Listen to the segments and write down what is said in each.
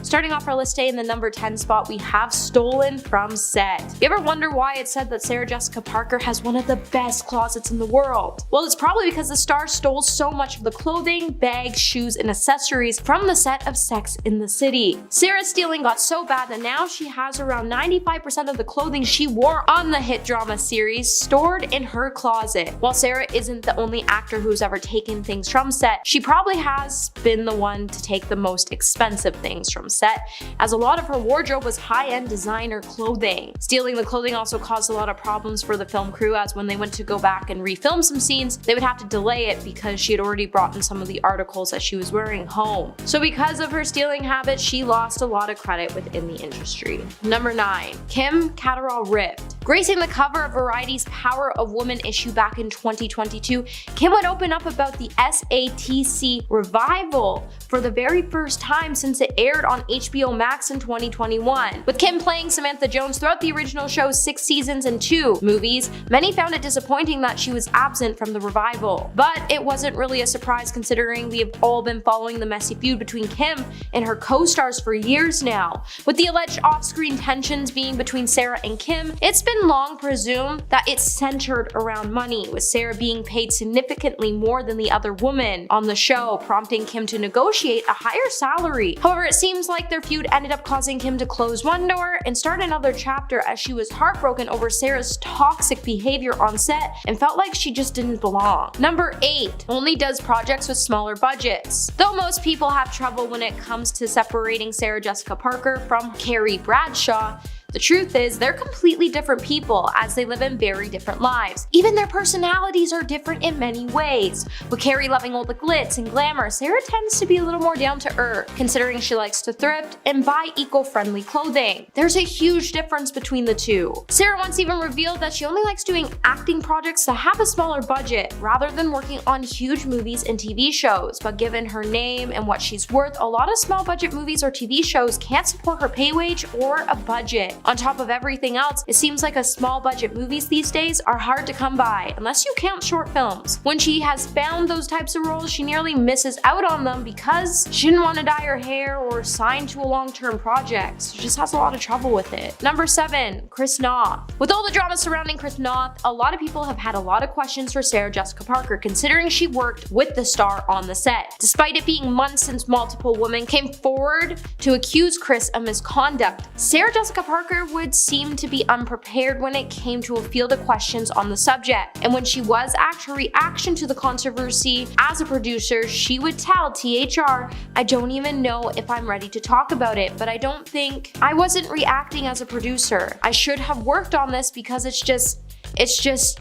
Starting off our list today in the number 10 spot, we have Stolen from Set. You ever wonder why it's said that Sarah Jessica Parker has one of the best closets in the world? Well, it's probably because the star stole so much of the clothing, bags, shoes, and accessories from the set of Sex in the City. Sarah's stealing got so bad that now she has around 95% of the clothing she wore on the hit drama series stored in her closet. While Sarah isn't the only actor who's ever taken things from set, she probably has been the one to take the most expensive things from set, as a lot of her wardrobe was high-end designer clothing. Stealing the clothing also caused a lot of problems for the film crew, as when they went to go back and refilm some scenes, they would have to delay it because she had already brought in some of the articles that she was wearing home. So because of her stealing habits, she lost a lot of credit within the industry. Number 9. Kim Cattrall ripped. Gracing the cover of Variety's Power of Woman issue back in 2022, Kim would open up about the SATC revival for the very first time since it aired on HBO Max in 2021. With Kim playing Samantha Jones throughout the original show's 6 seasons and 2 movies, many found it disappointing that she was absent from the revival. But it wasn't really a surprise, considering we have all been following the messy feud between Kim and her co-stars for years now. With the alleged off-screen tensions being between Sarah and Kim, it's been long presumed that it's centered around money, with Sarah being paid significantly more than the other woman on the show, prompting Kim to negotiate a higher salary. However, it seems like their feud ended up causing Kim to close one door and start another chapter, as she was heartbroken over Sarah's toxic behavior on set and felt like she just didn't belong. Number 8. Only does projects with smaller budgets. Though most people have trouble when it comes to separating Sarah Jessica Parker from Carrie Bradshaw, the truth is, they're completely different people, as they live in very different lives. Even their personalities are different in many ways. With Carrie loving all the glitz and glamour, Sarah tends to be a little more down to earth, considering she likes to thrift and buy eco-friendly clothing. There's a huge difference between the two. Sarah once even revealed that she only likes doing acting projects that have a smaller budget, rather than working on huge movies and TV shows. But given her name and what she's worth, a lot of small budget movies or TV shows can't support her pay wage or a budget. On top of everything else, it seems like small budget movies these days are hard to come by, unless you count short films. When she has found those types of roles, she nearly misses out on them because she didn't want to dye her hair or sign to a long-term project. She just has a lot of trouble with it. Number 7. Chris Noth. With all the drama surrounding Chris Noth, a lot of people have had a lot of questions for Sarah Jessica Parker, considering she worked with the star on the set. Despite it being months since multiple women came forward to accuse Chris of misconduct, Sarah Jessica Parker would seem to be unprepared when it came to a field of questions on the subject. And when she was asked her reaction to the controversy as a producer, she would tell THR, "I don't even know if I'm ready to talk about it, but I wasn't reacting as a producer. I should have worked on this because it's just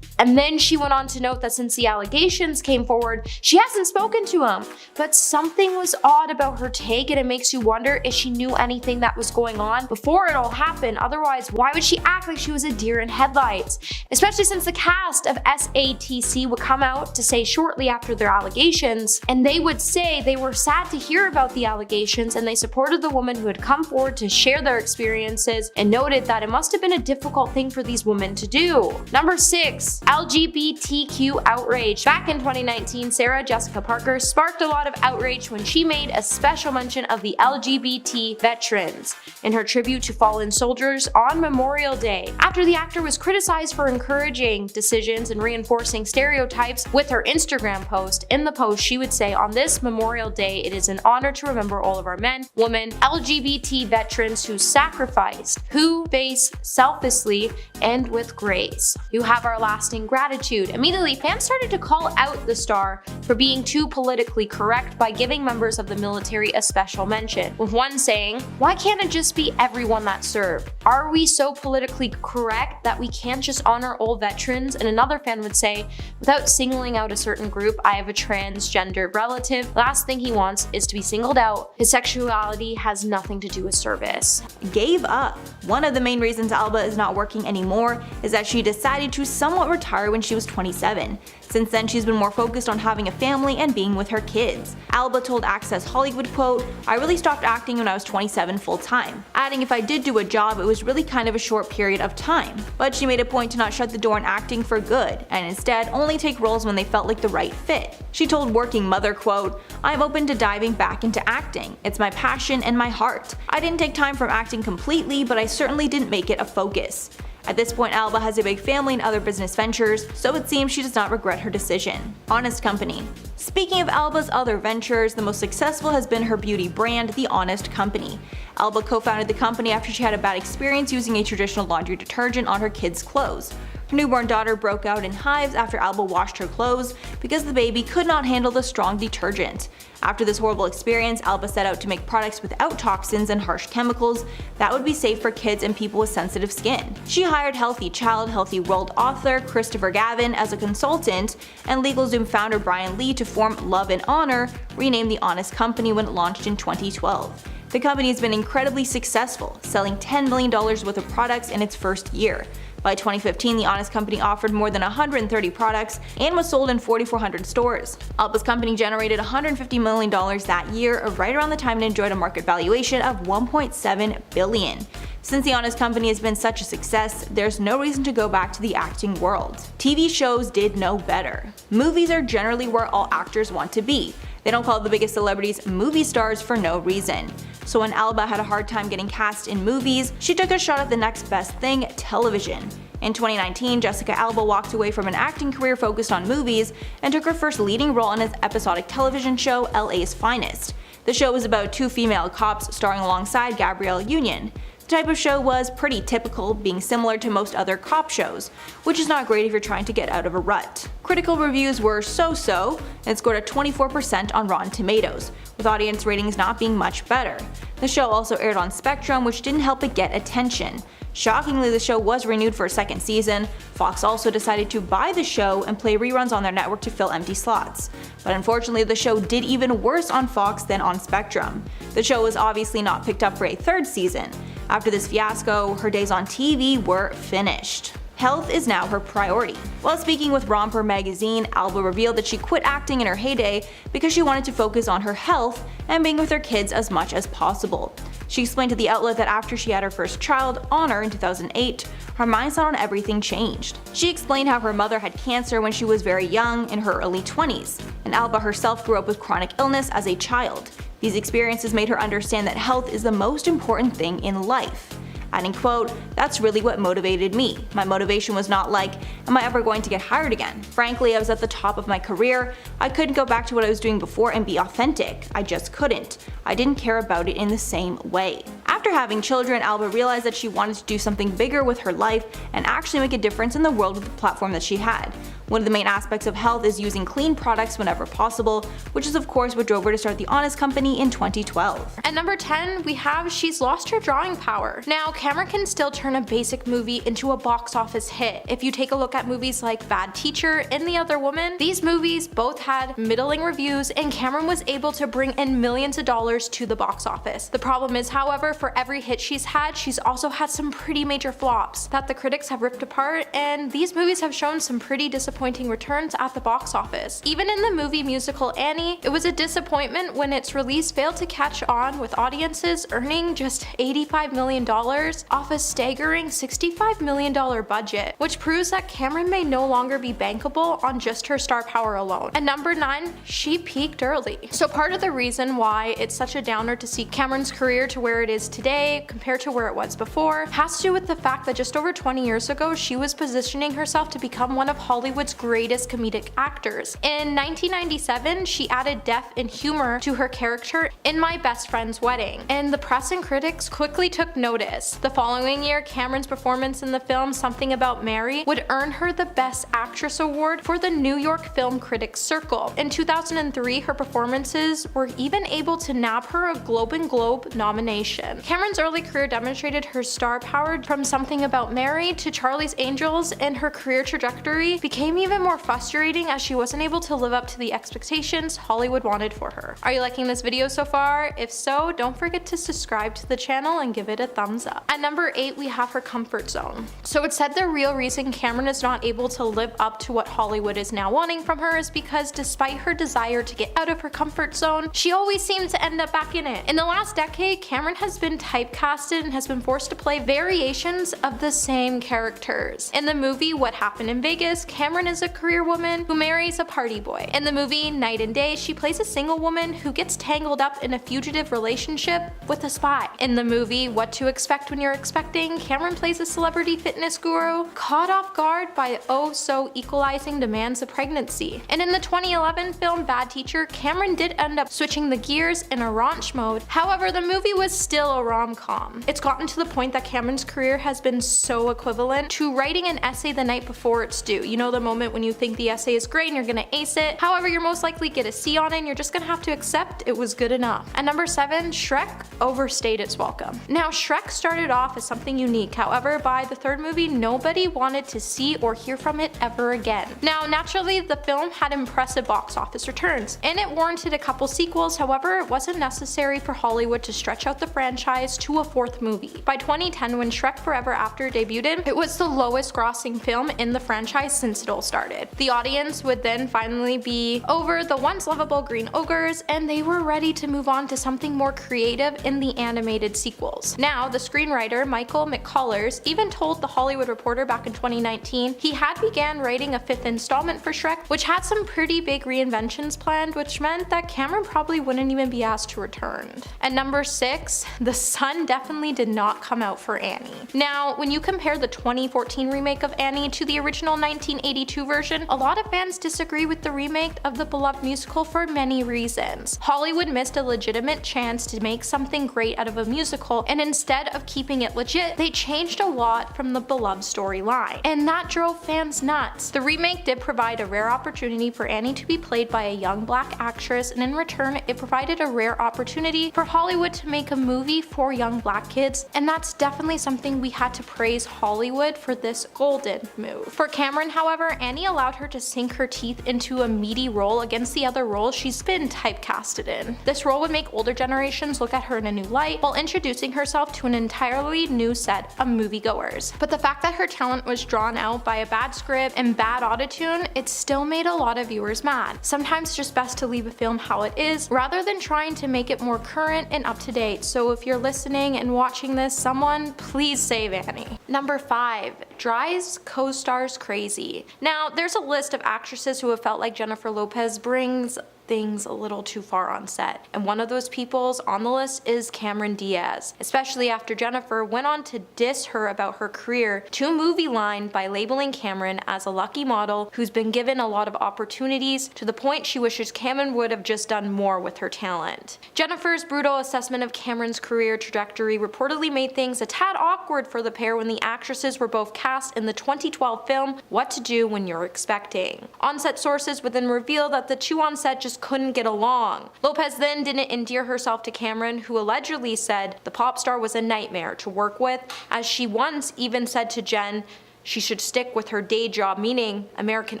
And then she went on to note that since the allegations came forward, she hasn't spoken to him. But something was odd about her take, and it makes you wonder if she knew anything that was going on before it all happened. Otherwise, why would she act like she was a deer in headlights? Especially since the cast of SATC would come out to say shortly after their allegations, and they would say they were sad to hear about the allegations, and they supported the woman who had come forward to share their experiences, and noted that it must have been a difficult thing for these women to do. Number 6. LGBTQ outrage. Back in 2019, Sarah Jessica Parker sparked a lot of outrage when she made a special mention of the LGBT veterans in her tribute to fallen soldiers on Memorial Day. After the actor was criticized for encouraging decisions and reinforcing stereotypes with her Instagram post, in the post she would say, "On this Memorial Day, it is an honor to remember all of our men, women, LGBT veterans who sacrificed, who face selflessly and with grace. You have our lasting gratitude." Immediately, fans started to call out the star for being too politically correct by giving members of the military a special mention, with one saying, "Why can't it just be everyone that served? Are we so politically correct that we can't just honor all veterans?" And another fan would say, "Without singling out a certain group, I have a transgendered relative. The last thing he wants is to be singled out. His sexuality has nothing to do with service." Gave up. One of the main reasons Alba is not working anymore is that she decided to somewhat retire when she was 27. Since then, she's been more focused on having a family and being with her kids. Alba told Access Hollywood, quote, "I really stopped acting when I was 27 full time," adding, "If I did do a job, it was really kind of a short period of time. But she made a point to not shut the door on acting for good, and instead only take roles when they felt like the right fit. She told Working Mother, quote, "I'm open to diving back into acting. It's my passion and my heart. I didn't take time from acting completely, but I certainly didn't make it a focus." At this point, Alba has a big family and other business ventures, so it seems she does not regret her decision. Honest Company. Speaking of Alba's other ventures, the most successful has been her beauty brand, The Honest Company. Alba co-founded the company after she had a bad experience using a traditional laundry detergent on her kids' clothes. Her newborn daughter broke out in hives after Alba washed her clothes because the baby could not handle the strong detergent. After this horrible experience, Alba set out to make products without toxins and harsh chemicals that would be safe for kids and people with sensitive skin. She hired Healthy Child, Healthy World author Christopher Gavin as a consultant, and LegalZoom founder Brian Lee to form Love and Honor, renamed The Honest Company when it launched in 2012. The company has been incredibly successful, selling $10 million worth of products in its first year. By 2015, The Honest Company offered more than 130 products and was sold in 4,400 stores. Alba's company generated $150 million that year, right around the time it enjoyed a market valuation of $1.7 billion. Since The Honest Company has been such a success, there's no reason to go back to the acting world. TV shows did no better. Movies are generally where all actors want to be. They don't call the biggest celebrities movie stars for no reason. So when Alba had a hard time getting cast in movies, she took a shot at the next best thing, television. In 2019, Jessica Alba walked away from an acting career focused on movies and took her first leading role in an episodic television show, LA's Finest. The show was about two female cops starring alongside Gabrielle Union. The type of show was pretty typical, being similar to most other cop shows, which is not great if you're trying to get out of a rut. Critical reviews were so-so, and it scored a 24% on Rotten Tomatoes, with audience ratings not being much better. The show also aired on Spectrum, which didn't help it get attention. Shockingly, the show was renewed for a second season. Fox also decided to buy the show and play reruns on their network to fill empty slots. But unfortunately, the show did even worse on Fox than on Spectrum. The show was obviously not picked up for a third season. After this fiasco, her days on TV were finished. Health is now her priority. While speaking with Romper magazine, Alba revealed that she quit acting in her heyday because she wanted to focus on her health and being with her kids as much as possible. She explained to the outlet that after she had her first child, Honor, in 2008, her mindset on everything changed. She explained how her mother had cancer when she was very young, in her early 20s, and Alba herself grew up with chronic illness as a child. These experiences made her understand that health is the most important thing in life. Adding, quote, "That's really what motivated me. My motivation was not like, am I ever going to get hired again? Frankly, I was at the top of my career. I couldn't go back to what I was doing before and be authentic. I just couldn't. I didn't care about it in the same way." After having children, Alba realized that she wanted to do something bigger with her life and actually make a difference in the world with the platform that she had. One of the main aspects of health is using clean products whenever possible, which is of course what drove her to start The Honest Company in 2012. At number 10, we have She's Lost Her Drawing Power. Now, Cameron can still turn a basic movie into a box office hit. If you take a look at movies like Bad Teacher and The Other Woman, these movies both had middling reviews and Cameron was able to bring in millions of dollars to the box office. The problem is, however, for every hit she's had, she's also had some pretty major flops that the critics have ripped apart, and these movies have shown some pretty disappointing returns at the box office. Even in the movie musical Annie, it was a disappointment when its release failed to catch on, with audiences earning just $85 million off a staggering $65 million budget, which proves that Cameron may no longer be bankable on just her star power alone. At number 9, she peaked early. So part of the reason why it's such a downer to see Cameron's career to where it is today compared to where it was before has to do with the fact that just over 20 years ago, she was positioning herself to become one of Hollywood's greatest comedic actors. In 1997, she added depth and humor to her character in My Best Friend's Wedding, and the press and critics quickly took notice. The following year, Cameron's performance in the film Something About Mary would earn her the Best Actress award for the New York Film Critics Circle. In 2003, her performances were even able to nab her a Globe and Globe nomination. Cameron's early career demonstrated her star power. From Something About Mary to Charlie's Angels, and her career trajectory became became even more frustrating as she wasn't able to live up to the expectations Hollywood wanted for her. Are you liking this video so far? If so, don't forget to subscribe to the channel and give it a thumbs up. At number 8, we have her comfort zone. So it's said the real reason Cameron is not able to live up to what Hollywood is now wanting from her is because despite her desire to get out of her comfort zone, she always seems to end up back in it. In the last decade, Cameron has been typecasted and has been forced to play variations of the same characters. In the movie What Happened in Vegas, Cameron is a career woman who marries a party boy. In the movie Night and Day, she plays a single woman who gets tangled up in a fugitive relationship with a spy. In the movie What to Expect When You're Expecting, Cameron plays a celebrity fitness guru caught off guard by oh so equalizing demands of pregnancy. And in the 2011 film Bad Teacher, Cameron did end up switching the gears in a raunch mode. However, the movie was still a rom-com. It's gotten to the point that Cameron's career has been so equivalent to writing an essay the night before it's due. You know, the moment when you think the essay is great and you're gonna ace it. However, you're most likely get a C on it and you're just gonna have to accept it was good enough. At number 7, Shrek overstayed its welcome. Now, Shrek started off as something unique. However, by the third movie, nobody wanted to see or hear from it ever again. Now, naturally, the film had impressive box office returns, and it warranted a couple sequels. However, it wasn't necessary for Hollywood to stretch out the franchise to a 4th movie. By 2010, when Shrek Forever After debuted, it was the lowest grossing film in the franchise since it all started. The audience would then finally be over the once lovable green ogres, and they were ready to move on to something more creative in the animated sequels. Now, the screenwriter Michael McCullers even told The Hollywood Reporter back in 2019 he had began writing a 5th installment for Shrek, which had some pretty big reinventions planned, which meant that Cameron probably wouldn't even be asked to return. At number 6, the sun definitely did not come out for Annie. Now, when you compare the 2014 remake of Annie to the original 1982 version, a lot of fans disagree with the remake of the beloved musical for many reasons. Hollywood missed a legitimate chance to make something great out of a musical, and instead of keeping it legit, they changed a lot from the beloved storyline, and that drove fans nuts. The remake did provide a rare opportunity for Annie to be played by a young black actress, and in return, it provided a rare opportunity for Hollywood to make a movie for young black kids, and that's definitely something we had to praise Hollywood for this golden move. For Cameron, however, Annie allowed her to sink her teeth into a meaty role against the other roles she's been typecasted in. This role would make older generations look at her in a new light while introducing herself to an entirely new set of moviegoers. But the fact that her talent was drawn out by a bad script and bad autotune, it still made a lot of viewers mad. Sometimes it's just best to leave a film how it is rather than trying to make it more current and up to date. So if you're listening and watching this, someone please save Annie. Number 5, drives co-stars crazy. Now, there's a list of actresses who have felt like Jennifer Lopez brings things a little too far on set, and one of those peoples on the list is Cameron Diaz, especially after Jennifer went on to diss her about her career to a movie line by labeling Cameron as a lucky model who's been given a lot of opportunities to the point she wishes Cameron would have just done more with her talent. Jennifer's brutal assessment of Cameron's career trajectory reportedly made things a tad awkward for the pair when the actresses were both cast in the 2012 film What to Do When You're Expecting. On-set sources would then reveal that the two on set just couldn't get along. Lopez then didn't endear herself to Cameron, who allegedly said the pop star was a nightmare to work with, as she once even said to Jen she should stick with her day job, meaning American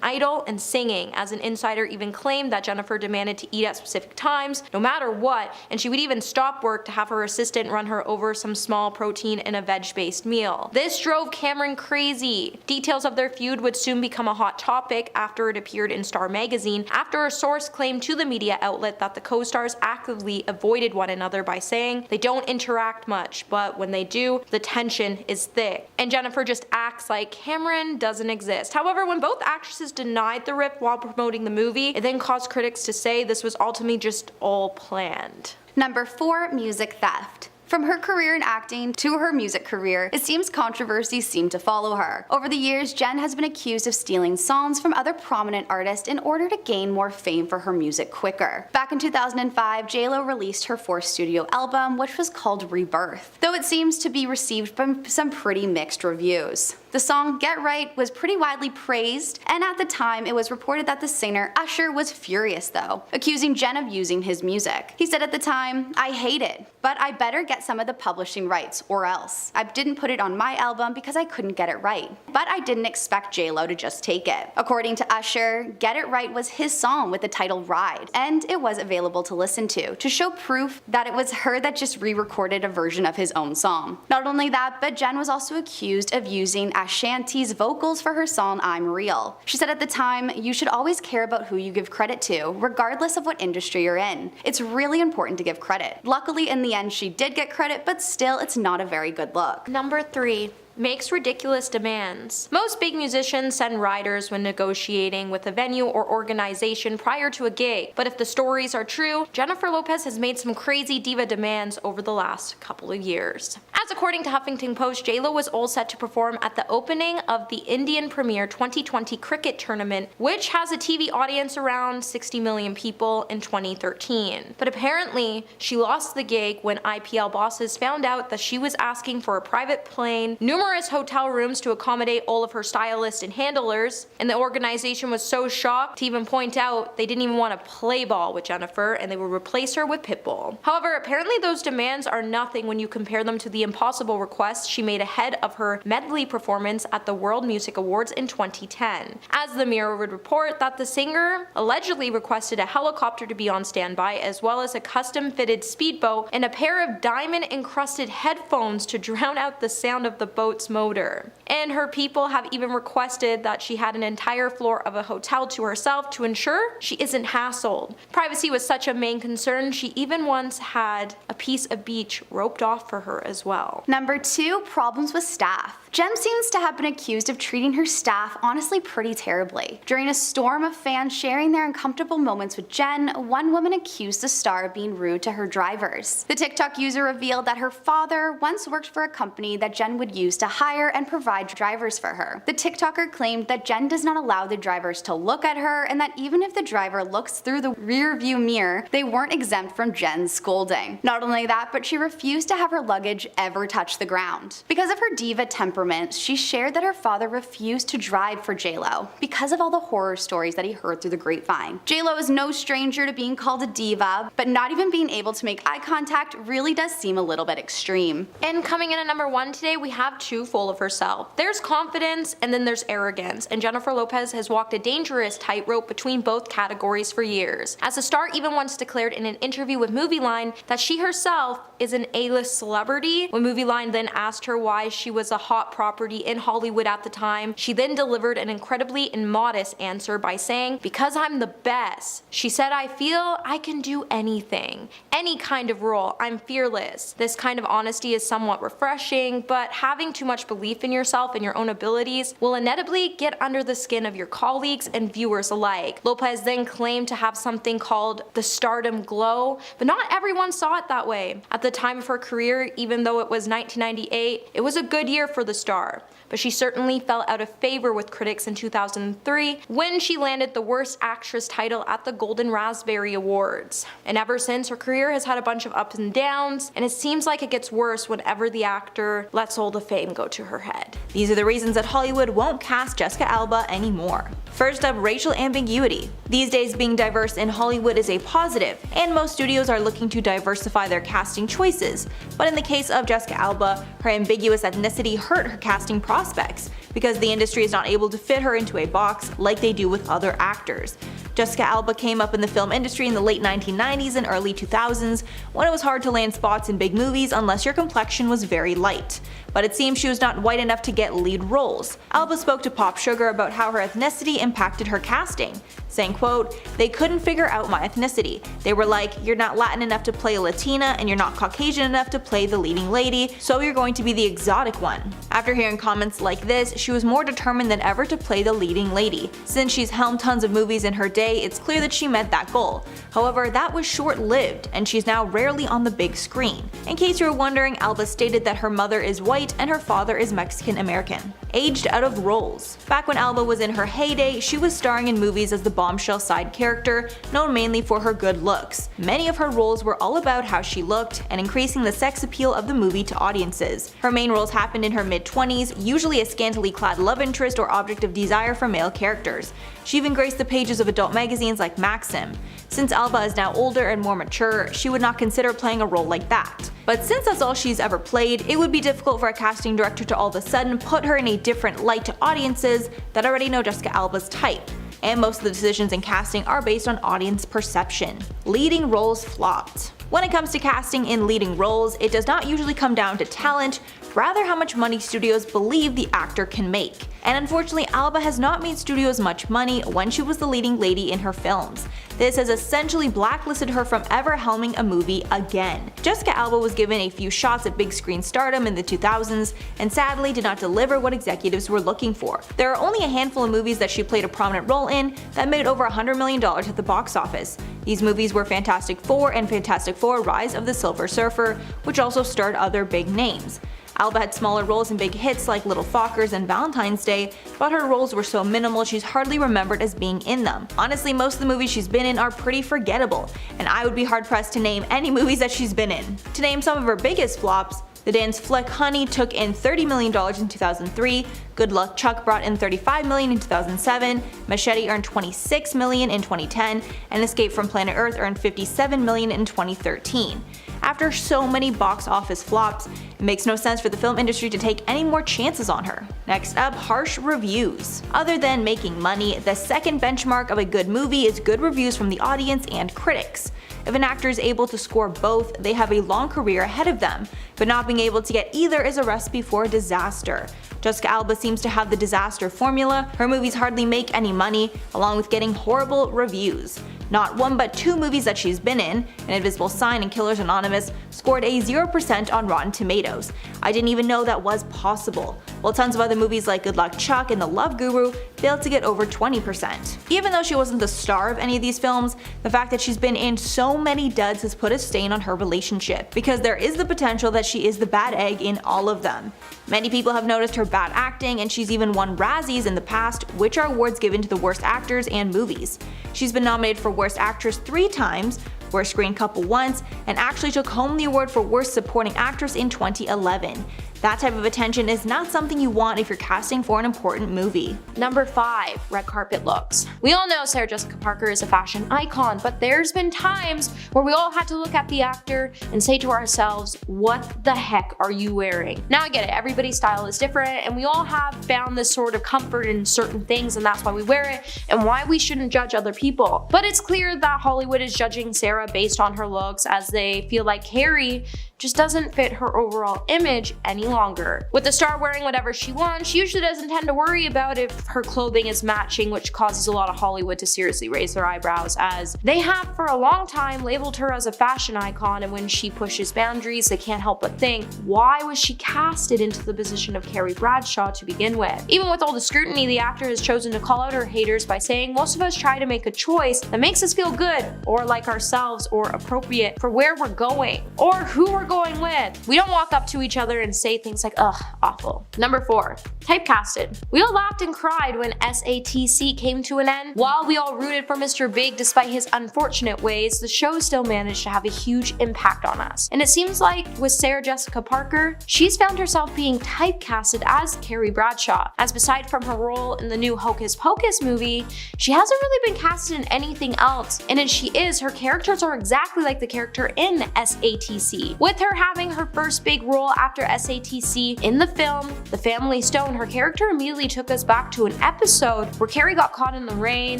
Idol and singing, as an insider even claimed that Jennifer demanded to eat at specific times, no matter what, and she would even stop work to have her assistant run her over some small protein and a veg-based meal. This drove Cameron crazy. Details of their feud would soon become a hot topic after it appeared in Star magazine, after a source claimed to the media outlet that the co-stars actively avoided one another by saying they don't interact much, but when they do, the tension is thick, and Jennifer just acts like Cameron doesn't exist. However, when both actresses denied the rift while promoting the movie, it then caused critics to say this was ultimately just all planned. Number 4, music theft. From her career in acting to her music career, it seems controversies seem to follow her. Over the years, Jen has been accused of stealing songs from other prominent artists in order to gain more fame for her music quicker. Back in 2005, J.Lo released her 4th studio album, which was called Rebirth, though it seems to be received from some pretty mixed reviews. The song Get Right was pretty widely praised, and at the time it was reported that the singer Usher was furious though, accusing Jen of using his music. He said at the time, "I hate it, but I better get some of the publishing rights or else. I didn't put it on my album because I couldn't get it right. But I didn't expect J-Lo to just take it." According to Usher, Get It Right was his song with the title Ride, and it was available to listen to show proof that it was her that just re-recorded a version of his own song. Not only that, but Jen was also accused of using Ashanti's vocals for her song I'm Real. She said at the time, "You should always care about who you give credit to, regardless of what industry you're in. It's really important to give credit." Luckily, in the end, she did get credit, but still, it's not a very good look. Number 3. Makes ridiculous demands. Most big musicians send riders when negotiating with a venue or organization prior to a gig, but if the stories are true, Jennifer Lopez has made some crazy diva demands over the last couple of years. As according to Huffington Post, J-Lo was all set to perform at the opening of the Indian Premier 2020 cricket tournament, which has a TV audience around 60 million people in 2013. But apparently, she lost the gig when IPL bosses found out that she was asking for a private plane, numerous hotel rooms to accommodate all of her stylists and handlers, and the organization was so shocked to even point out they didn't even want to play ball with Jennifer and they would replace her with Pitbull. However, apparently those demands are nothing when you compare them to the impossible requests she made ahead of her medley performance at the World Music Awards in 2010. As the Mirror would report that the singer allegedly requested a helicopter to be on standby, as well as a custom-fitted speedboat and a pair of diamond-encrusted headphones to drown out the sound of the boat's motor. And her people have even requested that she had an entire floor of a hotel to herself to ensure she isn't hassled. Privacy was such a main concern, she even once had a piece of beach roped off for her as well. Number 2, problems with staff. Jem seems to have been accused of treating her staff honestly pretty terribly. During a storm of fans sharing their uncomfortable moments with Jen, one woman accused the star of being rude to her drivers. The TikTok user revealed that her father once worked for a company that Jen would use to hire and provide drivers for her. The TikToker claimed that Jen does not allow the drivers to look at her, and that even if the driver looks through the rear view mirror, they weren't exempt from Jen's scolding. Not only that, but she refused to have her luggage ever touch the ground. Because of her diva temperament, she shared that her father refused to drive for J-Lo because of all the horror stories that he heard through the grapevine. J-Lo is no stranger to being called a diva, but not even being able to make eye contact really does seem a little bit extreme. And coming in at number 1 today, we have too full of herself. There's confidence and then there's arrogance, and Jennifer Lopez has walked a dangerous tightrope between both categories for years. As the star even once declared in an interview with MovieLine that she herself is an A-list celebrity. When MovieLine then asked her why she was a hot property in Hollywood at the time, she then delivered an incredibly immodest answer by saying, "Because I'm the best." She said, "I feel I can do anything, any kind of role, I'm fearless." This kind of honesty is somewhat refreshing, but having too much belief in yourself and your own abilities will inevitably get under the skin of your colleagues and viewers alike. Lopez then claimed to have something called the stardom glow, but not everyone saw it that way. At the time of her career, even though it was 1998, it was a good year for the star, but she certainly fell out of favor with critics in 2003 when she landed the Worst Actress title at the Golden Raspberry Awards. And ever since, her career has had a bunch of ups and downs, and it seems like it gets worse whenever the actor lets all the fame go to her head. These are the reasons that Hollywood won't cast Jessica Alba anymore. First up, racial ambiguity. These days, being diverse in Hollywood is a positive, and most studios are looking to diversify their casting choices. But in the case of Jessica Alba, her ambiguous ethnicity hurt her casting prospects, because the industry is not able to fit her into a box like they do with other actors. Jessica Alba came up in the film industry in the late 1990s and early 2000s, when it was hard to land spots in big movies unless your complexion was very light. But it seems she was not white enough to get lead roles. Alba spoke to Pop Sugar about how her ethnicity impacted her casting, saying, quote, "They couldn't figure out my ethnicity. They were like, you're not Latin enough to play a Latina and you're not Caucasian enough to play the leading lady, so you're going to be the exotic one." After hearing comments like this, she was more determined than ever to play the leading lady. Since she's helmed tons of movies in her day, it's clear that she met that goal. However, that was short-lived, and she's now rarely on the big screen. In case you were wondering, Alba stated that her mother is white and her father is Mexican American. aged out of roles. Back when Alba was in her heyday, she was starring in movies as the bombshell side character, known mainly for her good looks. Many of her roles were all about how she looked and increasing the sex appeal of the movie to audiences. Her main roles happened in her mid-20s, usually a scantily clad love interest or object of desire for male characters. She even graced the pages of adult magazines like Maxim. Since Alba is now older and more mature, she would not consider playing a role like that. But since that's all she's ever played, it would be difficult for a casting director to all of a sudden put her in a different light to audiences that already know Jessica Alba's type. And most of the decisions in casting are based on audience perception. Leading roles flopped. When it comes to casting in leading roles, it does not usually come down to talent, rather how much money studios believe the actor can make. And unfortunately, Alba has not made studios much money when she was the leading lady in her films. This has essentially blacklisted her from ever helming a movie again. Jessica Alba was given a few shots at big screen stardom in the 2000s and sadly did not deliver what executives were looking for. There are only a handful of movies that she played a prominent role in that made over $100 million at the box office. These movies were Fantastic Four and Fantastic Four: Rise of the Silver Surfer, which also starred other big names. Alba had smaller roles in big hits like Little Fockers and Valentine's Day, but her roles were so minimal she's hardly remembered as being in them. Honestly, most of the movies she's been in are pretty forgettable, and I would be hard pressed to name any movies that she's been in. To name some of her biggest flops, the dance flick Honey took in $30 million in 2003, Good Luck Chuck brought in $35 million in 2007, Machete earned $26 million in 2010, and Escape from Planet Earth earned $57 million in 2013. After so many box office flops, it makes no sense for the film industry to take any more chances on her. Next up, harsh reviews. Other than making money, the second benchmark of a good movie is good reviews from the audience and critics. If an actor is able to score both, they have a long career ahead of them, but not being able to get either is a recipe for disaster. Jessica Alba seems to have the disaster formula. Her movies hardly make any money, along with getting horrible reviews. Not one but two movies that she's been in, An Invisible Sign and Killers Anonymous, scored a 0% on Rotten Tomatoes. I didn't even know that was possible, while tons of other movies like Good Luck Chuck and The Love Guru failed to get over 20%. Even though she wasn't the star of any of these films, the fact that she's been in so many duds has put a stain on her relationship, because there is the potential that she is the bad egg in all of them. Many people have noticed her bad acting, and she's even won Razzies in the past, which are awards given to the worst actors and movies. She's been nominated for Worst Actress 3 times, Worst Screen Couple once, and actually took home the award for Worst Supporting Actress in 2011. That type of attention is not something you want if you're casting for an important movie. Number 5. Red carpet looks. We all know Sarah Jessica Parker is a fashion icon, but there's been times where we all had to look at the actor and say to ourselves, what the heck are you wearing? Now I get it, everybody's style is different, and we all have found this sort of comfort in certain things, and that's why we wear it, and why we shouldn't judge other people. But it's clear that Hollywood is judging Sarah based on her looks, as they feel like Carrie just doesn't fit her overall image any longer. With the star wearing whatever she wants, she usually doesn't tend to worry about if her clothing is matching, which causes a lot of Hollywood to seriously raise their eyebrows, as they have for a long time labeled her as a fashion icon, and when she pushes boundaries, they can't help but think, why was she casted into the position of Carrie Bradshaw to begin with? Even with all the scrutiny, the actor has chosen to call out her haters by saying most of us try to make a choice that makes us feel good, or like ourselves, or appropriate for where we're going, or who we're going with. We don't walk up to each other and say things like, ugh, awful. Number 4. Typecasted. We all laughed and cried when SATC came to an end. While we all rooted for Mr. Big despite his unfortunate ways, the show still managed to have a huge impact on us. And it seems like with Sarah Jessica Parker, she's found herself being typecasted as Carrie Bradshaw, as beside from her role in the new Hocus Pocus movie, she hasn't really been casted in anything else, and as she is, her characters are exactly like the character in SATC. With her having her first big role after SATC in the film The Family Stone, her character immediately took us back to an episode where Carrie got caught in the rain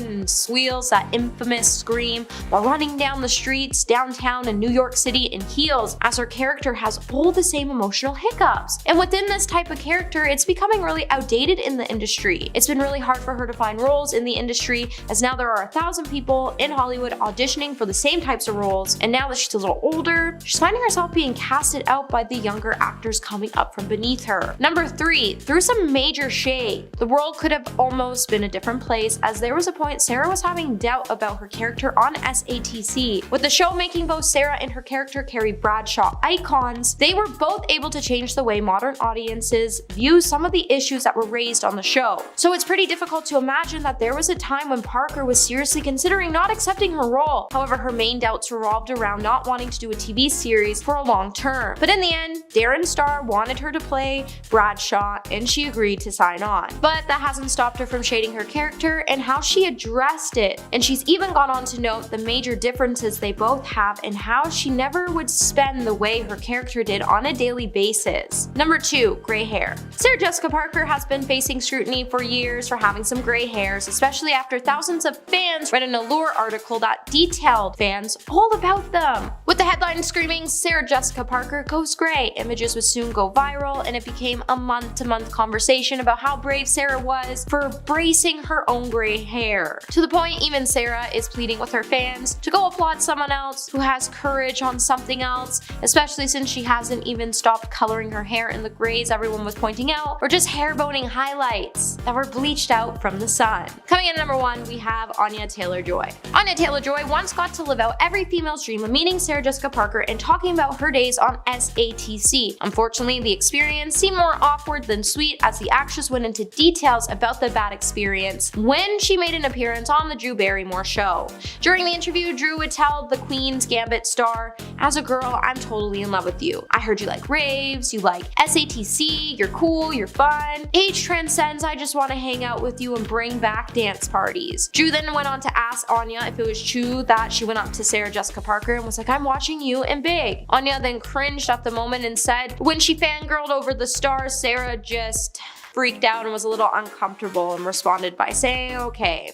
and squeals that infamous scream while running down the streets downtown in New York City in heels, as her character has all the same emotional hiccups. And within this type of character, it's becoming really outdated in the industry. It's been really hard for her to find roles in the industry, as now there are 1,000 people in Hollywood auditioning for the same types of roles, and now that she's a little older, she's finding herself being being casted out by the younger actors coming up from beneath her. Number 3, threw some major shade. The world could have almost been a different place, as there was a point Sarah was having doubt about her character on SATC. With the show making both Sarah and her character Carrie Bradshaw icons, they were both able to change the way modern audiences view some of the issues that were raised on the show. So it's pretty difficult to imagine that there was a time when Parker was seriously considering not accepting her role. However, her main doubts revolved around not wanting to do a TV series for a long term. But in the end, Darren Star wanted her to play Bradshaw and she agreed to sign on. But that hasn't stopped her from shading her character and how she addressed it. And she's even gone on to note the major differences they both have and how she never would spend the way her character did on a daily basis. Number 2, gray hair. Sarah Jessica Parker has been facing scrutiny for years for having some gray hairs, especially after thousands of fans read an Allure article that detailed fans all about them. With the headline screaming, "Sarah Jessica Parker goes gray," images would soon go viral and it became a month-to-month conversation about how brave Sarah was for embracing her own gray hair. To the point even Sarah is pleading with her fans to go applaud someone else who has courage on something else, especially since she hasn't even stopped coloring her hair in the grays everyone was pointing out, or just hair boning highlights that were bleached out from the sun. Coming in at number 1, we have Anya Taylor-Joy. Anya Taylor-Joy once got to live out every female's dream of meeting Sarah Jessica Parker and talking about her days on SATC. Unfortunately, the experience seemed more awkward than sweet as the actress went into details about the bad experience when she made an appearance on the Drew Barrymore show. During the interview, Drew would tell the Queen's Gambit star, "As a girl, I'm totally in love with you. I heard you like raves, you like SATC, you're cool, you're fun. Age transcends, I just want to hang out with you and bring back dance parties." Drew then went on to ask Anya if it was true that she went up to Sarah Jessica Parker and was like, "I'm watching you and big." Anya then cringed at the moment and said when she fangirled over the star, Sarah just freaked out and was a little uncomfortable and responded by saying, "Okay,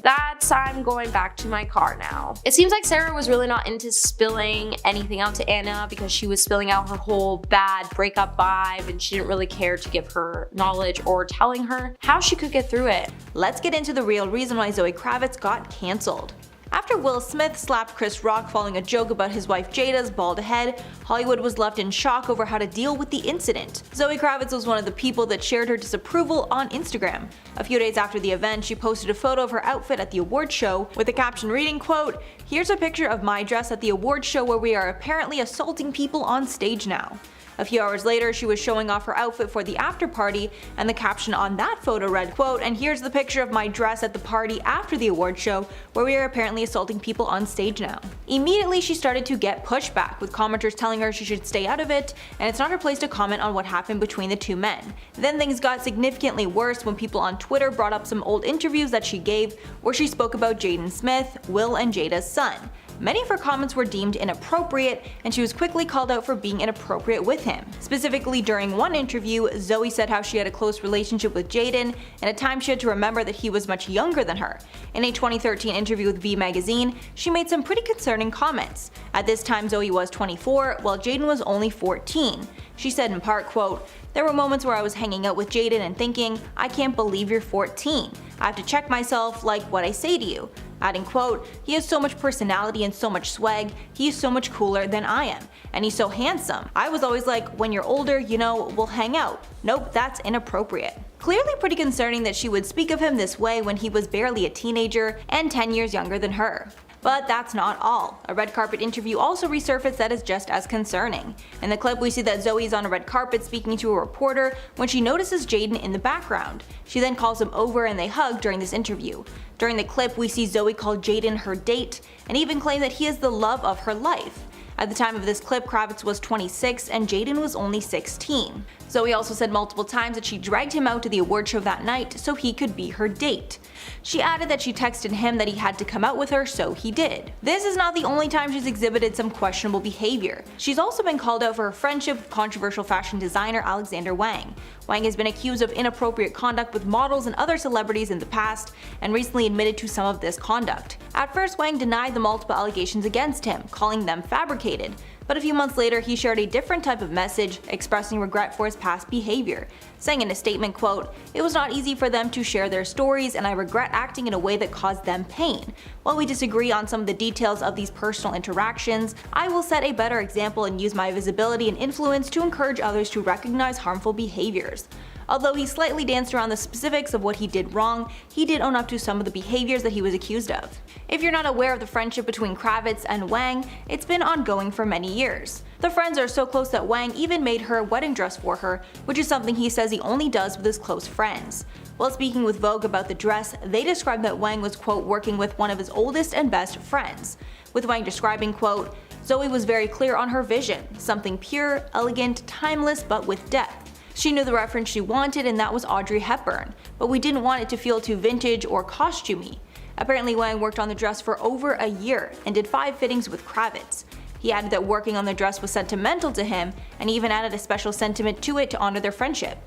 I'm going back to my car now." It seems like Sarah was really not into spilling anything out to Anna because she was spilling out her whole bad breakup vibe and she didn't really care to give her knowledge or telling her how she could get through it. Let's get into the real reason why Zoey Kravitz got cancelled. After Will Smith slapped Chris Rock following a joke about his wife Jada's bald head, Hollywood was left in shock over how to deal with the incident. Zoey Kravitz was one of the people that shared her disapproval on Instagram. A few days after the event, she posted a photo of her outfit at the award show with a caption reading, quote, "Here's a picture of my dress at the award show where we are apparently assaulting people on stage now." A few hours later, she was showing off her outfit for the after party, and the caption on that photo read, quote, "And here's the picture of my dress at the party after the award show, where we are apparently assaulting people on stage now." Immediately, she started to get pushback, with commenters telling her she should stay out of it, and it's not her place to comment on what happened between the two men. Then things got significantly worse when people on Twitter brought up some old interviews that she gave, where she spoke about Jaden Smith, Will and Jada's son. Many of her comments were deemed inappropriate, and she was quickly called out for being inappropriate with him. Specifically, during one interview, Zoey said how she had a close relationship with Jaden, and at times she had to remember that he was much younger than her. In a 2013 interview with V Magazine, she made some pretty concerning comments. At this time, Zoey was 24, while Jaden was only 14. She said in part, quote, "There were moments where I was hanging out with Jaden and thinking, I can't believe you're 14. I have to check myself, like what I say to you." Adding, quote, "He has so much personality and so much swag, he is so much cooler than I am. And he's so handsome. I was always like, when you're older, you know, we'll hang out. Nope, that's inappropriate." Clearly pretty concerning that she would speak of him this way when he was barely a teenager and 10 years younger than her. But that's not all. A red carpet interview also resurfaced that is just as concerning. In the clip, we see that Zoe is on a red carpet speaking to a reporter when she notices Jaden in the background. She then calls him over and they hug during this interview. During the clip, we see Zoe call Jaden her date and even claim that he is the love of her life. At the time of this clip, Kravitz was 26 and Jaden was only 16. Zoe also said multiple times that she dragged him out to the award show that night so he could be her date. She added that she texted him that he had to come out with her, so he did. This is not the only time she's exhibited some questionable behavior. She's also been called out for her friendship with controversial fashion designer Alexander Wang. Wang has been accused of inappropriate conduct with models and other celebrities in the past, and recently admitted to some of this conduct. At first, Wang denied the multiple allegations against him, calling them fabricated. But a few months later, he shared a different type of message, expressing regret for his past behavior, saying in a statement, quote, "It was not easy for them to share their stories, and I regret acting in a way that caused them pain. While we disagree on some of the details of these personal interactions, I will set a better example and use my visibility and influence to encourage others to recognize harmful behaviors." Although he slightly danced around the specifics of what he did wrong, he did own up to some of the behaviors that he was accused of. If you're not aware of the friendship between Kravitz and Wang, it's been ongoing for many years. The friends are so close that Wang even made her a wedding dress for her, which is something he says he only does with his close friends. While speaking with Vogue about the dress, they described that Wang was, quote, working with one of his oldest and best friends, with Wang describing, quote, "Zoey was very clear on her vision, something pure, elegant, timeless, but with depth. She knew the reference she wanted, and that was Audrey Hepburn, but we didn't want it to feel too vintage or costumey." Apparently, Wang worked on the dress for over a year and did 5 fittings with Kravitz. He added that working on the dress was sentimental to him, and even added a special sentiment to it to honor their friendship.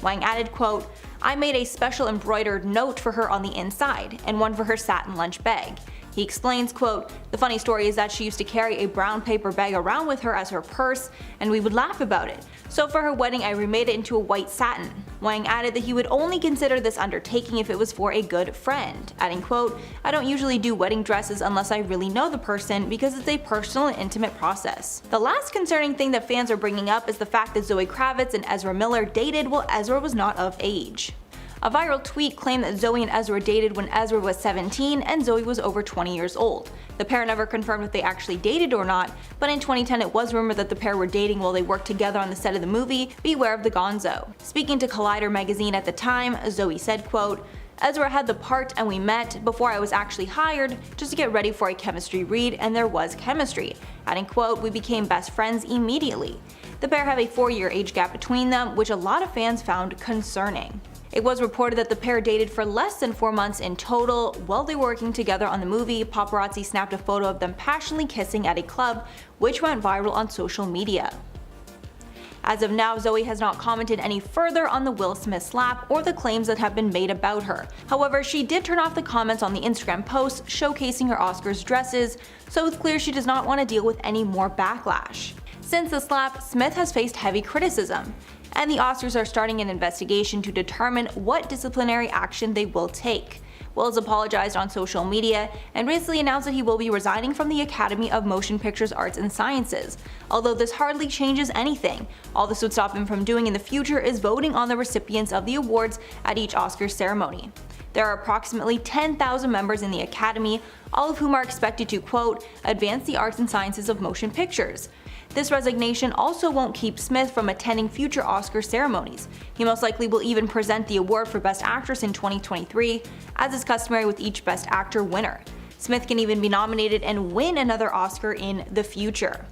Wang added, quote, "I made a special embroidered note for her on the inside, and one for her satin lunch bag." He explains, quote, "The funny story is that she used to carry a brown paper bag around with her as her purse, and we would laugh about it. So for her wedding I remade it into a white satin." Wang added that he would only consider this undertaking if it was for a good friend, adding, quote, "I don't usually do wedding dresses unless I really know the person because it's a personal and intimate process." The last concerning thing that fans are bringing up is the fact that Zoey Kravitz and Ezra Miller dated while Ezra was not of age. A viral tweet claimed that Zoey and Ezra dated when Ezra was 17 and Zoey was over 20 years old. The pair never confirmed if they actually dated or not, but in 2010 it was rumored that the pair were dating while they worked together on the set of the movie Beware of the Gonzo. Speaking to Collider magazine at the time, Zoey said, quote, "Ezra had the part and we met before I was actually hired just to get ready for a chemistry read, and there was chemistry," adding, quote, "We became best friends immediately." The pair have a 4-year age gap between them, which a lot of fans found concerning. It was reported that the pair dated for less than 4 months in total. While they were working together on the movie, paparazzi snapped a photo of them passionately kissing at a club, which went viral on social media. As of now, Zoey has not commented any further on the Will Smith slap or the claims that have been made about her. However, she did turn off the comments on the Instagram post showcasing her Oscars dresses, so it's clear she does not want to deal with any more backlash. Since the slap, Smith has faced heavy criticism, and the Oscars are starting an investigation to determine what disciplinary action they will take. Will has apologized on social media and recently announced that he will be resigning from the Academy of Motion Pictures Arts and Sciences. Although this hardly changes anything, all this would stop him from doing in the future is voting on the recipients of the awards at each Oscars ceremony. There are approximately 10,000 members in the Academy, all of whom are expected to, quote, "advance the arts and sciences of motion pictures." This resignation also won't keep Smith from attending future Oscar ceremonies. He most likely will even present the award for Best Actress in 2023, as is customary with each Best Actor winner. Smith can even be nominated and win another Oscar in the future.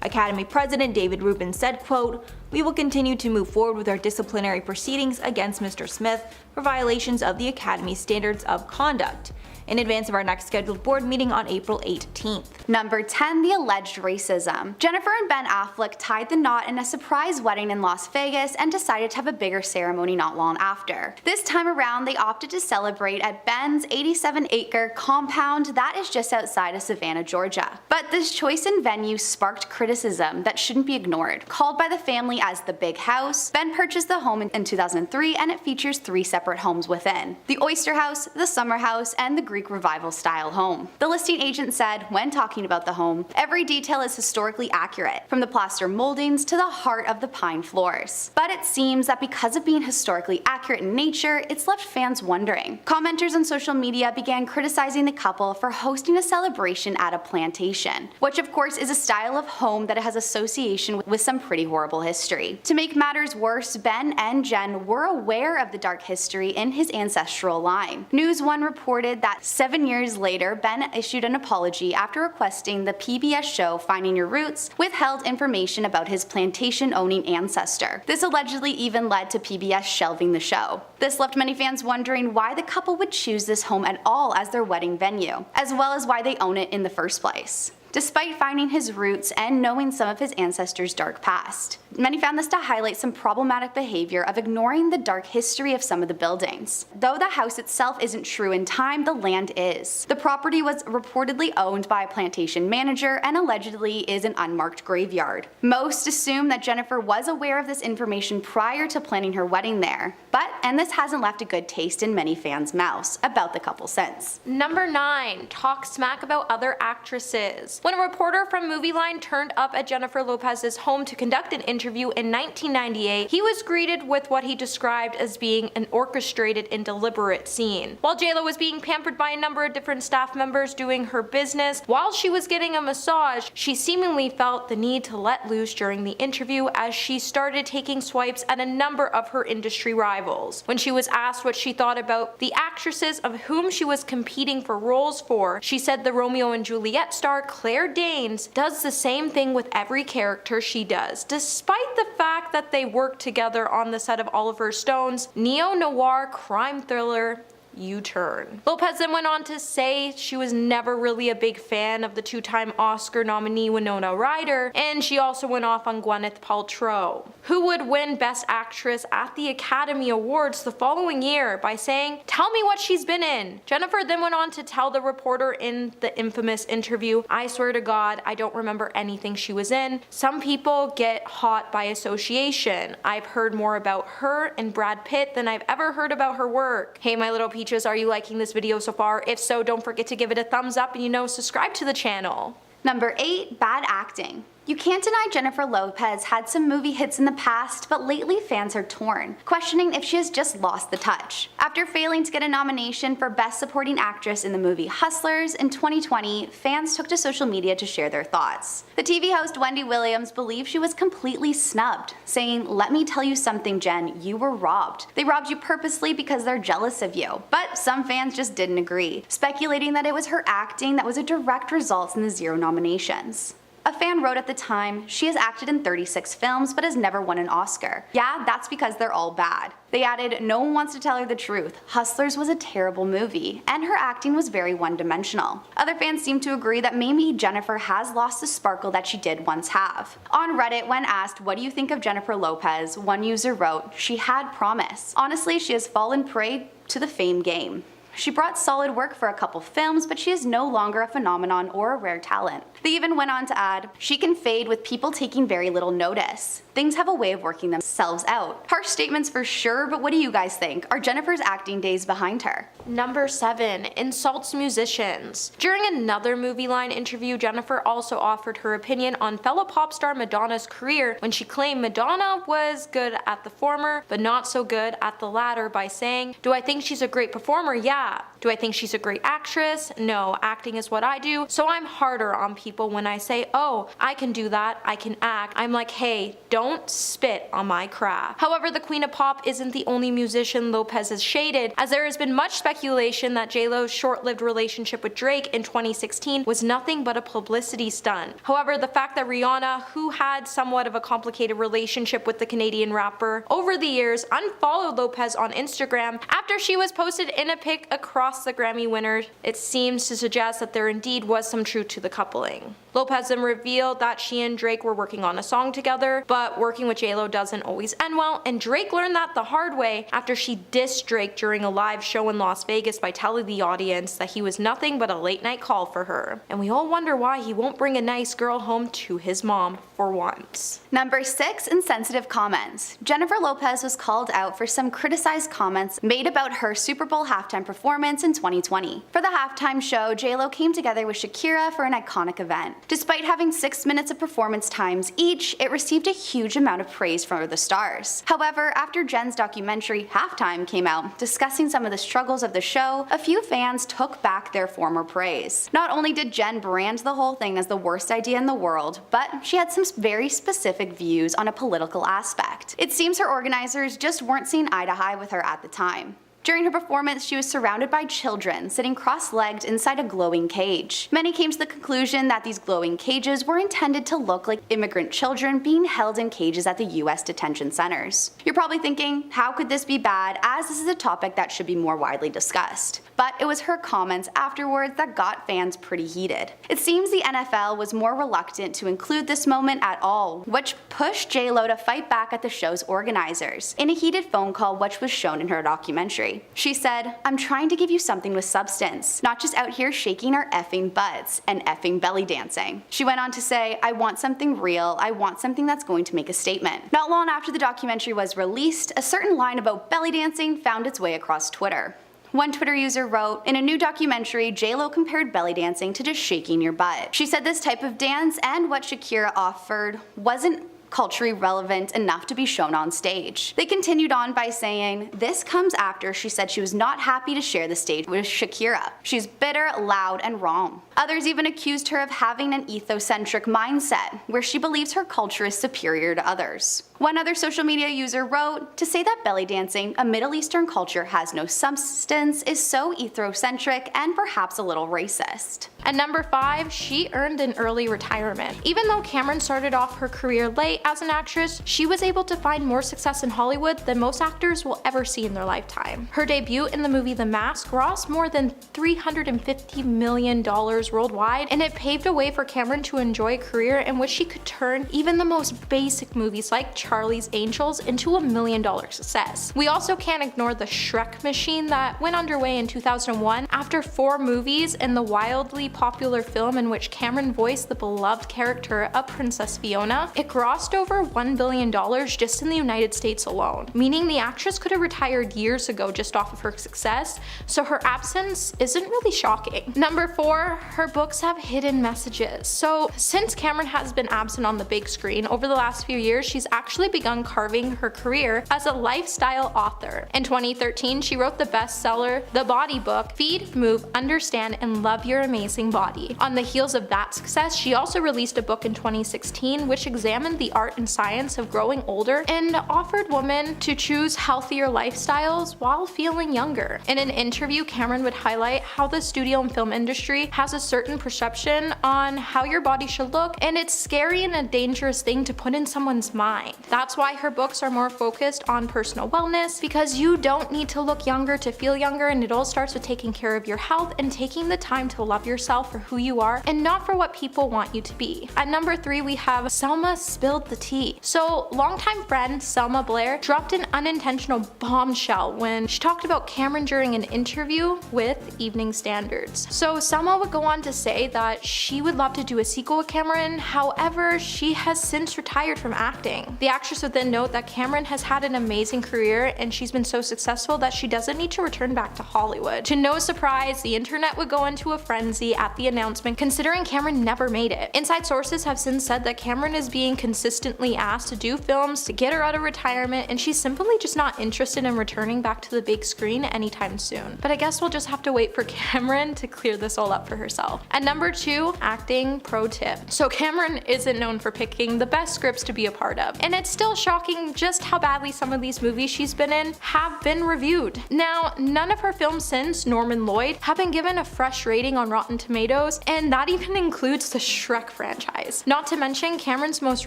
Academy President David Rubin said, quote, "We will continue to move forward with our disciplinary proceedings against Mr. Smith for violations of the Academy's standards of conduct," in advance of our next scheduled board meeting on April 18th. Number 10. The alleged racism. Jennifer and Ben Affleck tied the knot in a surprise wedding in Las Vegas and decided to have a bigger ceremony not long after. This time around, they opted to celebrate at Ben's 87-acre compound that is just outside of Savannah, Georgia. But this choice in venue sparked criticism that shouldn't be ignored. Called by the family as the Big House, Ben purchased the home in 2003, and it features 3 separate homes within: the Oyster House, the Summer House, and the Greek Revival style home. The listing agent said, when talking about the home, every detail is historically accurate, from the plaster moldings to the heart of the pine floors. But it seems that because of being historically accurate in nature, it's left fans wondering. Commenters on social media began criticizing the couple for hosting a celebration at a plantation, which of course is a style of home that has association with some pretty horrible history. To make matters worse, Ben and Jen were aware of the dark history in his ancestral line. News One reported that 7 years later, Ben issued an apology after requesting the PBS show Finding Your Roots withheld information about his plantation-owning ancestor. This allegedly even led to PBS shelving the show. This left many fans wondering why the couple would choose this home at all as their wedding venue, as well as why they own it in the first place. despite finding his roots and knowing some of his ancestors' dark past. Many found this to highlight some problematic behavior of ignoring the dark history of some of the buildings. Though the house itself isn't true in time, the land is. The property was reportedly owned by a plantation manager and allegedly is an unmarked graveyard. Most assume that Jennifer was aware of this information prior to planning her wedding there, and this hasn't left a good taste in many fans' mouths about the couple since. Number 9. Talk smack about other actresses. When a reporter from Movieline turned up at Jennifer Lopez's home to conduct an interview in 1998, he was greeted with what he described as being an orchestrated and deliberate scene. While JLo was being pampered by a number of different staff members doing her business, while she was getting a massage, she seemingly felt the need to let loose during the interview as she started taking swipes at a number of her industry rivals. When she was asked what she thought about the actresses of whom she was competing for roles for, she said the Romeo and Juliet star Claire Danes does the same thing with every character she does, despite the fact that they work together on the set of Oliver Stone's neo-noir crime thriller U-Turn. Lopez then went on to say she was never really a big fan of the 2-time Oscar nominee Winona Ryder, and she also went off on Gwyneth Paltrow, who would win Best Actress at the Academy Awards the following year, by saying, "Tell me what she's been in." Jennifer then went on to tell the reporter in the infamous interview, "I swear to God, I don't remember anything she was in. Some people get hot by association. I've heard more about her and Brad Pitt than I've ever heard about her work." Hey my little peaches, are you liking this video so far? If so, don't forget to give it a thumbs up and subscribe to the channel. Number 8. Bad acting. You can't deny Jennifer Lopez had some movie hits in the past, but lately fans are torn, questioning if she has just lost the touch. After failing to get a nomination for Best Supporting Actress in the movie Hustlers in 2020, fans took to social media to share their thoughts. The TV host Wendy Williams believed she was completely snubbed, saying, "Let me tell you something, Jen, you were robbed. They robbed you purposely because they're jealous of you." But some fans just didn't agree, speculating that it was her acting that was a direct result in the 0 nominations. A fan wrote at the time, "She has acted in 36 films but has never won an Oscar. Yeah, that's because they're all bad." They added, "No one wants to tell her the truth. Hustlers was a terrible movie, and her acting was very one-dimensional." Other fans seem to agree that maybe Jennifer has lost the sparkle that she did once have. On Reddit, when asked, "What do you think of Jennifer Lopez?" one user wrote, "She had promise. Honestly, she has fallen prey to the fame game. She brought solid work for a couple films, but she is no longer a phenomenon or a rare talent." They even went on to add, "She can fade with people taking very little notice. Things have a way of working themselves out." Harsh statements for sure, but what do you guys think? Are Jennifer's acting days behind her? Number 7. Insults musicians. During another Movieline interview, Jennifer also offered her opinion on fellow pop star Madonna's career when she claimed Madonna was good at the former, but not so good at the latter, by saying, "Do I think she's a great performer? Yeah. Do I think she's a great actress? No. Acting is what I do, so I'm harder on people when I say, oh, I can do that, I can act. I'm like, hey, don't spit on my craft." However, the Queen of Pop isn't the only musician Lopez has shaded, as there has been much speculation that JLo's short-lived relationship with Drake in 2016 was nothing but a publicity stunt. However, the fact that Rihanna, who had somewhat of a complicated relationship with the Canadian rapper over the years, unfollowed Lopez on Instagram after she was posted in a pic across the Grammy winners, it seems to suggest that there indeed was some truth to the coupling. Lopez then revealed that she and Drake were working on a song together, but working with JLo doesn't always end well, and Drake learned that the hard way after she dissed Drake during a live show in Las Vegas by telling the audience that he was nothing but a late night call for her. And we all wonder why he won't bring a nice girl home to his mom for once. Number 6. Insensitive comments. Jennifer Lopez was called out for some criticized comments made about her Super Bowl halftime performance in 2020. For the halftime show, JLo came together with Shakira for an iconic event. Despite having 6 minutes of performance times each, it received a huge amount of praise from the stars. However, after Jen's documentary Halftime came out, discussing some of the struggles of the show, a few fans took back their former praise. Not only did Jen brand the whole thing as the worst idea in the world, but she had some very specific views on a political aspect. It seems her organizers just weren't seeing eye to eye with her at the time. During her performance, she was surrounded by children sitting cross-legged inside a glowing cage. Many came to the conclusion that these glowing cages were intended to look like immigrant children being held in cages at the US detention centers. You're probably thinking, how could this be bad, as this is a topic that should be more widely discussed? But it was her comments afterwards that got fans pretty heated. It seems the NFL was more reluctant to include this moment at all, which pushed J-Lo to fight back at the show's organizers in a heated phone call which was shown in her documentary. She said, "I'm trying to give you something with substance, not just out here shaking our effing butts and effing belly dancing." She went on to say, "I want something real, I want something that's going to make a statement." Not long after the documentary was released, a certain line about belly dancing found its way across Twitter. One Twitter user wrote, "In a new documentary, J-Lo compared belly dancing to just shaking your butt. She said this type of dance and what Shakira offered wasn't culturally relevant enough to be shown on stage." They continued on by saying, "This comes after she said she was not happy to share the stage with Shakira. She's bitter, loud, and wrong." Others even accused her of having an ethocentric mindset, where she believes her culture is superior to others. One other social media user wrote, "To say that belly dancing, a Middle Eastern culture, has no substance is so ethnocentric and perhaps a little racist." At number 5, she earned an early retirement. Even though Cameron started off her career late as an actress, she was able to find more success in Hollywood than most actors will ever see in their lifetime. Her debut in the movie The Mask grossed more than $350 million worldwide, and it paved a way for Cameron to enjoy a career in which she could turn even the most basic movies like Charlie's Angels into $1 million success. We also can't ignore the Shrek machine that went underway in 2001 after 4 movies and the wildly popular film in which Cameron voiced the beloved character of Princess Fiona. It grossed over $1 billion just in the United States alone, meaning the actress could have retired years ago just off of her success, so her absence isn't really shocking. Number 4, her books have hidden messages. So since Cameron has been absent on the big screen over the last few years, she's actually begun carving her career as a lifestyle author. In 2013, she wrote the bestseller The Body Book: Feed, Move, Understand, and Love Your Amazing Body. On the heels of that success, she also released a book in 2016 which examined the art and science of growing older and offered women to choose healthier lifestyles while feeling younger. In an interview, Cameron would highlight how the studio and film industry has a certain perception on how your body should look, and it's scary and a dangerous thing to put in someone's mind. That's why her books are more focused on personal wellness, because you don't need to look younger to feel younger, and it all starts with taking care of your health and taking the time to love yourself for who you are and not for what people want you to be. At number 3, we have Selma Spilled the Tea. So longtime friend Selma Blair dropped an unintentional bombshell when she talked about Cameron during an interview with Evening Standards. So Selma would go on to say that she would love to do a sequel with Cameron, however, she has since retired from acting. The actress would then note that Cameron has had an amazing career and she's been so successful that she doesn't need to return back to Hollywood. To no surprise, the internet would go into a frenzy at the announcement, considering Cameron never made it. Inside sources have since said that Cameron is being consistently asked to do films to get her out of retirement, and she's simply just not interested in returning back to the big screen anytime soon. But I guess we'll just have to wait for Cameron to clear this all up for herself. At number 2, acting pro tip. So Cameron isn't known for picking the best scripts to be a part of, and it's still shocking just how badly some of these movies she's been in have been reviewed. Now, none of her films since Norman Lloyd have been given a fresh rating on Rotten Tomatoes, and that even includes the Shrek franchise. Not to mention, Cameron's most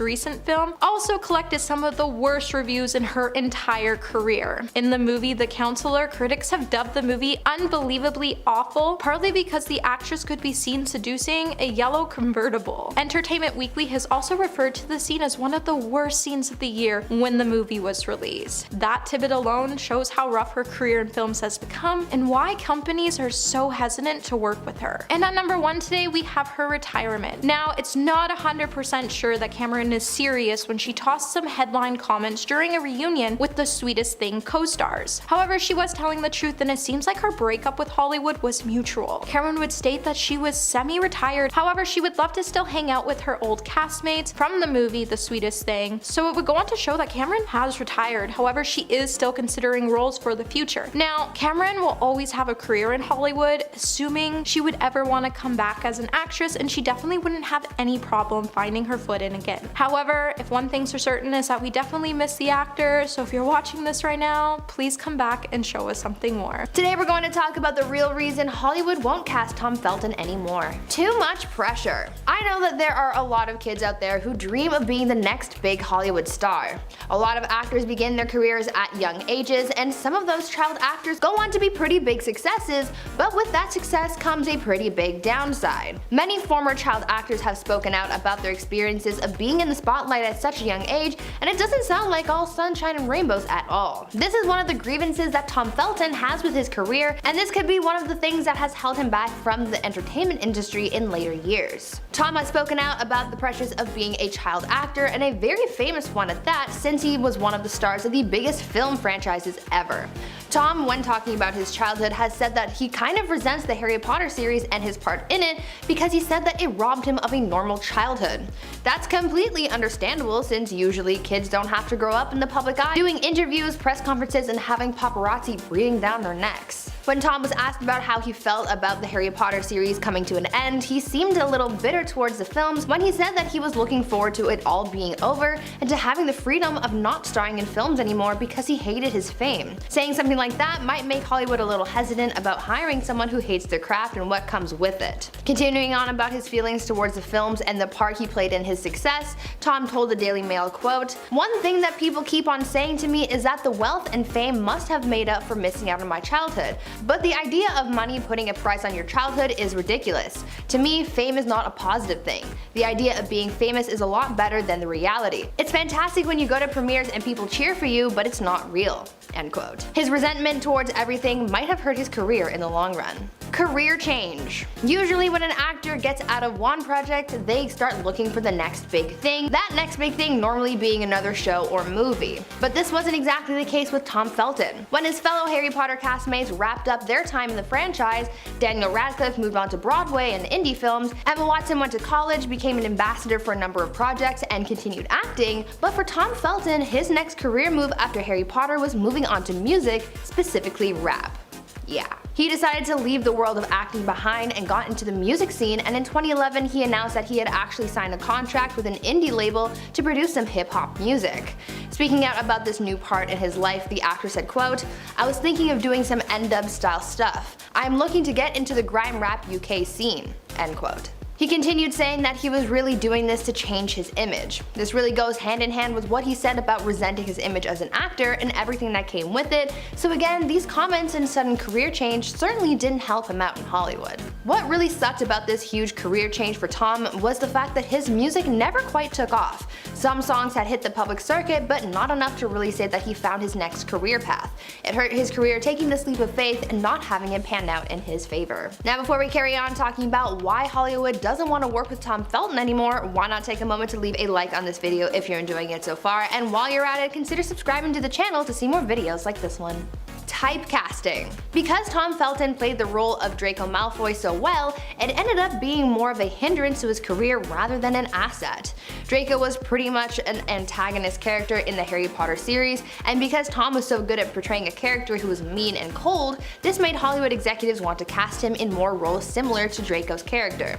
recent film also collected some of the worst reviews in her entire career. In the movie The Counselor, critics have dubbed the movie unbelievably awful, partly because the actress could be seen seducing a yellow convertible. Entertainment Weekly has also referred to the scene as one of the worst scenes of the year when the movie was released. That tidbit alone shows how rough her career in films has become and why companies are so hesitant to work with her. And at number 1 today, we have her retirement. Now, it's not 100% sure that Cameron is serious when she tossed some headline comments during a reunion with The Sweetest Thing co-stars. However, she was telling the truth, and it seems like her breakup with Hollywood was mutual. Cameron would state that she was semi-retired, however, she would love to still hang out with her old castmates from the movie The Sweetest Thing, so would go on to show that Cameron has retired. However, she is still considering roles for the future. Now, Cameron will always have a career in Hollywood, assuming she would ever want to come back as an actress, and she definitely wouldn't have any problem finding her foot in again. However, if one thing's for certain is that we definitely miss the actor, so if you're watching this right now, please come back and show us something more. Today we're going to talk about the real reason Hollywood won't cast Tom Felton anymore. Too much pressure. I know that there are a lot of kids out there who dream of being the next big Hollywood star. A lot of actors begin their careers at young ages, and some of those child actors go on to be pretty big successes, but with that success comes a pretty big downside. Many former child actors have spoken out about their experiences of being in the spotlight at such a young age, and it doesn't sound like all sunshine and rainbows at all. This is one of the grievances that Tom Felton has with his career, and this could be one of the things that has held him back from the entertainment industry in later years. Tom has spoken out about the pressures of being a child actor, and a very famous one at that, since he was one of the stars of the biggest film franchises ever. Tom, when talking about his childhood, has said that he kind of resents the Harry Potter series and his part in it because he said that it robbed him of a normal childhood. That's completely understandable, since usually kids don't have to grow up in the public eye doing interviews, press conferences, and having paparazzi breathing down their necks. When Tom was asked about how he felt about the Harry Potter series coming to an end, he seemed a little bitter towards the films when he said that he was looking forward to it all being over and to having the freedom of not starring in films anymore because he hated his fame. Saying something like that might make Hollywood a little hesitant about hiring someone who hates their craft and what comes with it. Continuing on about his feelings towards the films and the part he played in his success, Tom told the Daily Mail, quote, "One thing that people keep on saying to me is that the wealth and fame must have made up for missing out on my childhood. But the idea of money putting a price on your childhood is ridiculous. To me, fame is not a positive thing. The idea of being famous is a lot better than the reality. It's fantastic when you go to premieres and people cheer for you, but it's not real." End quote. His resentment towards everything might have hurt his career in the long run. Career change. Usually when an actor gets out of one project, they start looking for the next big thing, that next big thing normally being another show or movie. But this wasn't exactly the case with Tom Felton. When his fellow Harry Potter castmates wrapped up their time in the franchise, Daniel Radcliffe moved on to Broadway and indie films, Emma Watson went to college, became an ambassador for a number of projects, and continued acting, but for Tom Felton, his next career move after Harry Potter was moving on to music, specifically rap. Yeah. He decided to leave the world of acting behind and got into the music scene, and in 2011 he announced that he had actually signed a contract with an indie label to produce some hip-hop music. Speaking out about this new part in his life, the actor said, quote, "I was thinking of doing some N-dub style stuff. I'm looking to get into the grime rap UK scene." End quote. He continued saying that he was really doing this to change his image. This really goes hand in hand with what he said about resenting his image as an actor and everything that came with it, so again, these comments and sudden career change certainly didn't help him out in Hollywood. What really sucked about this huge career change for Tom was the fact that his music never quite took off. Some songs had hit the public circuit, but not enough to really say that he found his next career path. It hurt his career taking this leap of faith and not having it pan out in his favor. Now before we carry on talking about why Hollywood doesn't want to work with Tom Felton anymore, why not take a moment to leave a like on this video if you're enjoying it so far, and while you're at it, consider subscribing to the channel to see more videos like this one. Typecasting. Because Tom Felton played the role of Draco Malfoy so well, it ended up being more of a hindrance to his career rather than an asset. Draco was pretty much an antagonist character in the Harry Potter series, and because Tom was so good at portraying a character who was mean and cold, this made Hollywood executives want to cast him in more roles similar to Draco's character.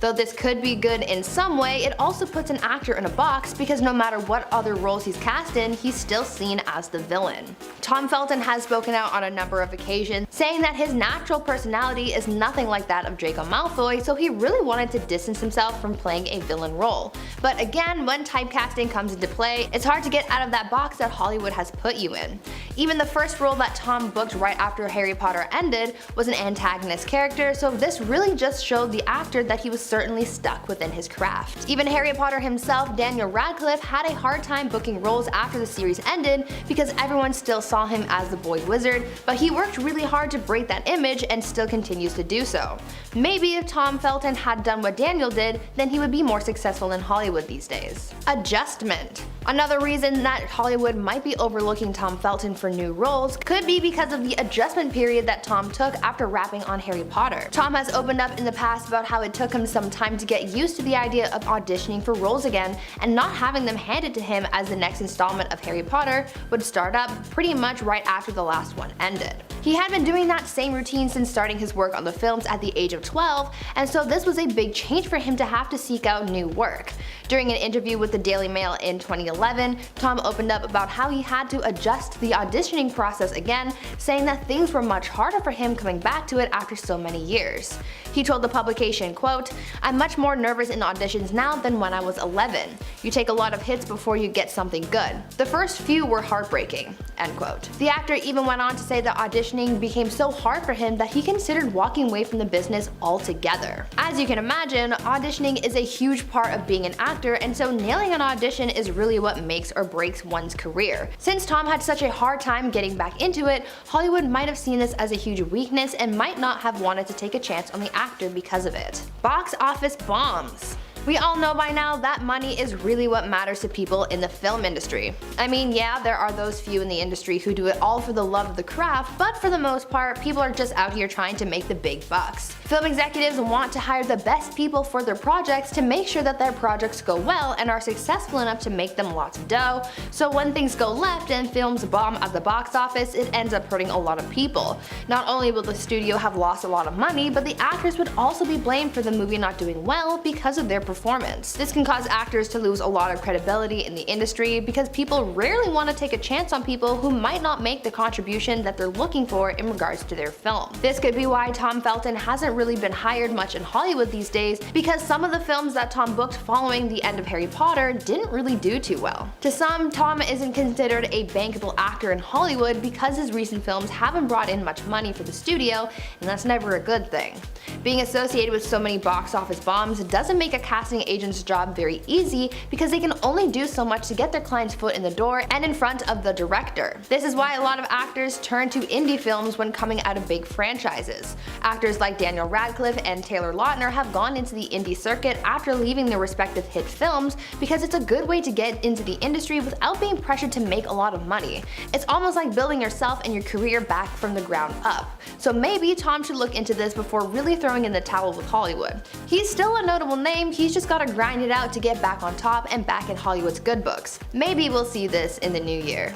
Though this could be good in some way, it also puts an actor in a box because no matter what other roles he's cast in, he's still seen as the villain. Tom Felton has spoken out on a number of occasions, saying that his natural personality is nothing like that of Draco Malfoy, so he really wanted to distance himself from playing a villain role. But again, when typecasting comes into play, it's hard to get out of that box that Hollywood has put you in. Even the first role that Tom booked right after Harry Potter ended was an antagonist character, so this really just showed the actor that he was certainly stuck within his craft. Even Harry Potter himself, Daniel Radcliffe, had a hard time booking roles after the series ended because everyone still saw him as the boy wizard, but he worked really hard to break that image and still continues to do so. Maybe if Tom Felton had done what Daniel did, then he would be more successful in Hollywood these days. Adjustment. Another reason that Hollywood might be overlooking Tom Felton for new roles could be because of the adjustment period that Tom took after wrapping on Harry Potter. Tom has opened up in the past about how it took him some time to get used to the idea of auditioning for roles again and not having them handed to him, as the next installment of Harry Potter would start up pretty much right after the last one ended. He had been doing that same routine since starting his work on the films at the age of 12, and so this was a big change for him to have to seek out new work. During an interview with the Daily Mail in 2011, Tom opened up about how he had to adjust the auditioning process again, saying that things were much harder for him coming back to it after so many years. He told the publication, quote, "I'm much more nervous in auditions now than when I was 11. You take a lot of hits before you get something good. The first few were heartbreaking," end quote. The actor even went on to say that auditioning became so hard for him that he considered walking away from the business altogether. As you can imagine, auditioning is a huge part of being an actor, and so nailing an audition is really what makes or breaks one's career. Since Tom had such a hard time getting back into it, Hollywood might have seen this as a huge weakness and might not have wanted to take a chance on the actor because of it. Box office bombs. We all know by now that money is really what matters to people in the film industry. I mean, yeah, there are those few in the industry who do it all for the love of the craft, but for the most part, people are just out here trying to make the big bucks. Film executives want to hire the best people for their projects to make sure that their projects go well and are successful enough to make them lots of dough, so when things go left and films bomb at the box office, it ends up hurting a lot of people. Not only will the studio have lost a lot of money, but the actors would also be blamed for the movie not doing well because of their performance. This can cause actors to lose a lot of credibility in the industry because people rarely want to take a chance on people who might not make the contribution that they're looking for in regards to their film. This could be why Tom Felton hasn't really been hired much in Hollywood these days, because some of the films that Tom booked following the end of Harry Potter didn't really do too well. To some, Tom isn't considered a bankable actor in Hollywood because his recent films haven't brought in much money for the studio, and that's never a good thing. Being associated with so many box office bombs doesn't make a casting agent's job very easy, because they can only do so much to get their client's foot in the door and in front of the director. This is why a lot of actors turn to indie films when coming out of big franchises. Actors like Daniel Radcliffe and Taylor Lautner have gone into the indie circuit after leaving their respective hit films because it's a good way to get into the industry without being pressured to make a lot of money. It's almost like building yourself and your career back from the ground up. So maybe Tom should look into this before really throwing in the towel with Hollywood. He's still a notable name, he's just gotta grind it out to get back on top and back in Hollywood's good books. Maybe we'll see this in the new year.